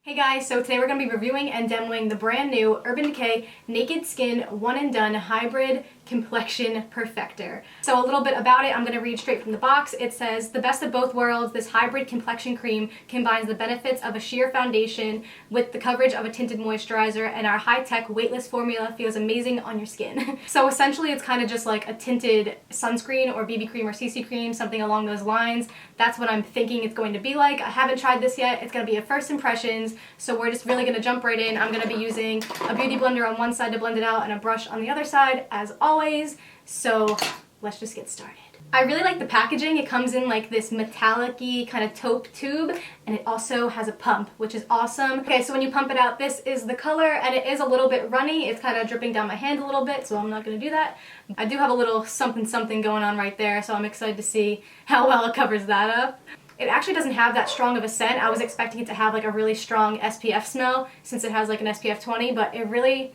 Hey guys, so today we're going to be reviewing and demoing the brand new Urban Decay Naked Skin One and Done Hybrid Complexion Perfector. So a little bit about it, I'm going to read straight from the box. It says, the best of both worlds, this hybrid complexion cream combines the benefits of a sheer foundation with the coverage of a tinted moisturizer, and our high-tech weightless formula feels amazing on your skin. So essentially it's kind of just like a tinted sunscreen or BB cream or CC cream, something along those lines. That's what I'm thinking it's going to be like. I haven't tried this yet. It's going to be a first impressions. So we're just really going to jump right in. I'm going to be using a beauty blender on one side to blend it out and a brush on the other side, as always. So let's just get started. I really like the packaging. It comes in like this metallic-y kind of taupe tube, and it also has a pump, which is awesome. Okay, so when you pump it out, this is the color, and it is a little bit runny. It's kind of dripping down my hand a little bit, so I'm not going to do that. I do have a little something going on right there, so I'm excited to see how well it covers that up. It actually doesn't have that strong of a scent. I was expecting it to have like a really strong SPF smell since it has like an SPF 20, but it's really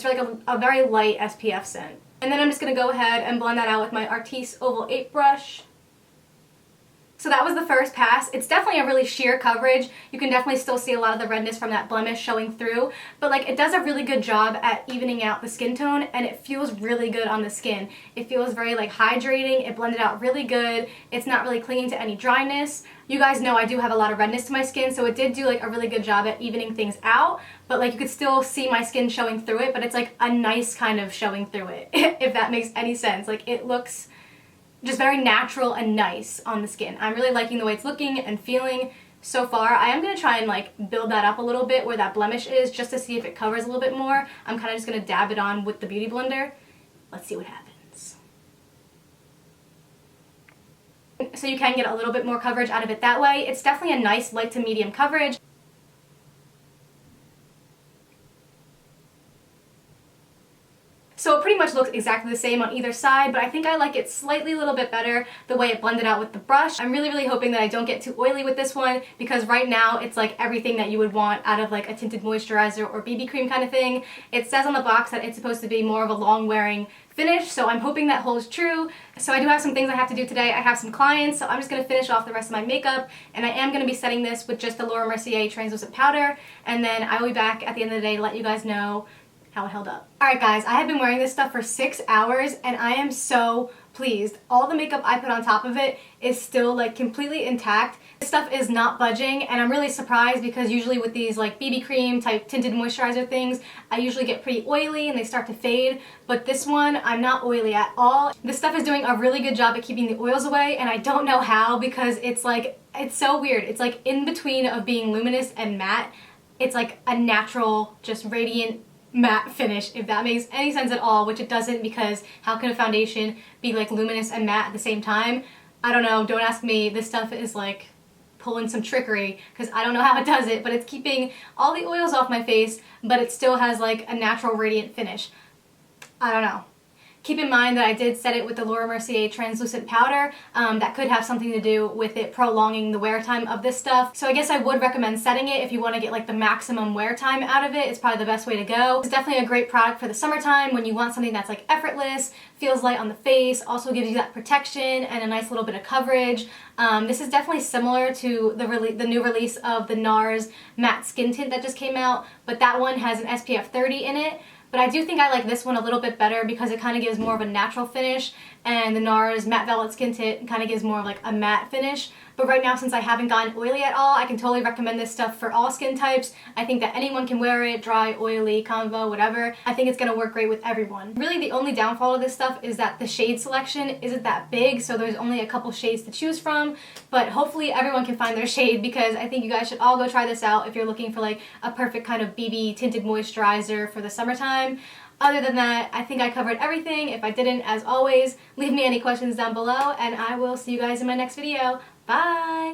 like a very light SPF scent. And then I'm just going to go ahead and blend that out with my Artis Oval 8 brush. So that was the first pass. It's definitely a really sheer coverage. You can definitely still see a lot of the redness from that blemish showing through, but like it does a really good job at evening out the skin tone, and it feels really good on the skin. It feels very like hydrating. It blended out really good. It's not really clinging to any dryness. You guys know I do have a lot of redness to my skin, so it did do like a really good job at evening things out, but like you could still see my skin showing through it, but it's like a nice kind of showing through it, if that makes any sense. Like it looks just very natural and nice on the skin. I'm really liking the way it's looking and feeling so far. I am going to try and like build that up a little bit where that blemish is, just to see if it covers a little bit more. I'm kind of just going to dab it on with the beauty blender. Let's see what happens. So you can get a little bit more coverage out of it that way. It's definitely a nice light to medium coverage. So it pretty much looks exactly the same on either side, but I think I like it slightly a little bit better the way it blended out with the brush. I'm really hoping that I don't get too oily with this one, because right now it's like everything that you would want out of like a tinted moisturizer or BB cream kind of thing. It says on the box that it's supposed to be more of a long wearing finish, so I'm hoping that holds true. So I do have some things I have to do today. I have some clients, so I'm just going to finish off the rest of my makeup, and I am going to be setting this with just the Laura Mercier translucent powder, and then I will be back at the end of the day to let you guys know how it held up. Alright guys, I have been wearing this stuff for 6 hours and I am so pleased. All the makeup I put on top of it is still like completely intact. This stuff is not budging, and I'm really surprised because usually with these like BB cream type tinted moisturizer things, I usually get pretty oily and they start to fade, but this one I'm not oily at all. This stuff is doing a really good job at keeping the oils away, and I don't know how, because it's so weird. It's like in between of being luminous and matte. It's like a natural, just radiant matte finish, if that makes any sense at all, which it doesn't, because how can a foundation be like luminous and matte at the same time? I don't know, don't ask me. This stuff is like pulling some trickery, because I don't know how it does it, but it's keeping all the oils off my face, but it still has like a natural radiant finish. I don't know. Keep in mind that I did set it with the Laura Mercier translucent powder. That could have something to do with it prolonging the wear time of this stuff. So I guess I would recommend setting it if you want to get like the maximum wear time out of it. It's probably the best way to go. It's definitely a great product for the summertime when you want something that's like effortless, feels light on the face, also gives you that protection and a nice little bit of coverage. This is definitely similar to the new release of the NARS matte skin tint that just came out, but that one has an SPF 30 in it. But I do think I like this one a little bit better because it kind of gives more of a natural finish, and the NARS Matte Velvet Skin Tint kind of gives more of like a matte finish. But right now, since I haven't gotten oily at all, I can totally recommend this stuff for all skin types. I think that anyone can wear it, dry, oily, combo, whatever. I think it's going to work great with everyone. Really, the only downfall of this stuff is that the shade selection isn't that big, so there's only a couple shades to choose from. But hopefully everyone can find their shade, because I think you guys should all go try this out if you're looking for like a perfect kind of BB tinted moisturizer for the summertime. Other than that, I think I covered everything. If I didn't, as always, leave me any questions down below, and I will see you guys in my next video. Bye!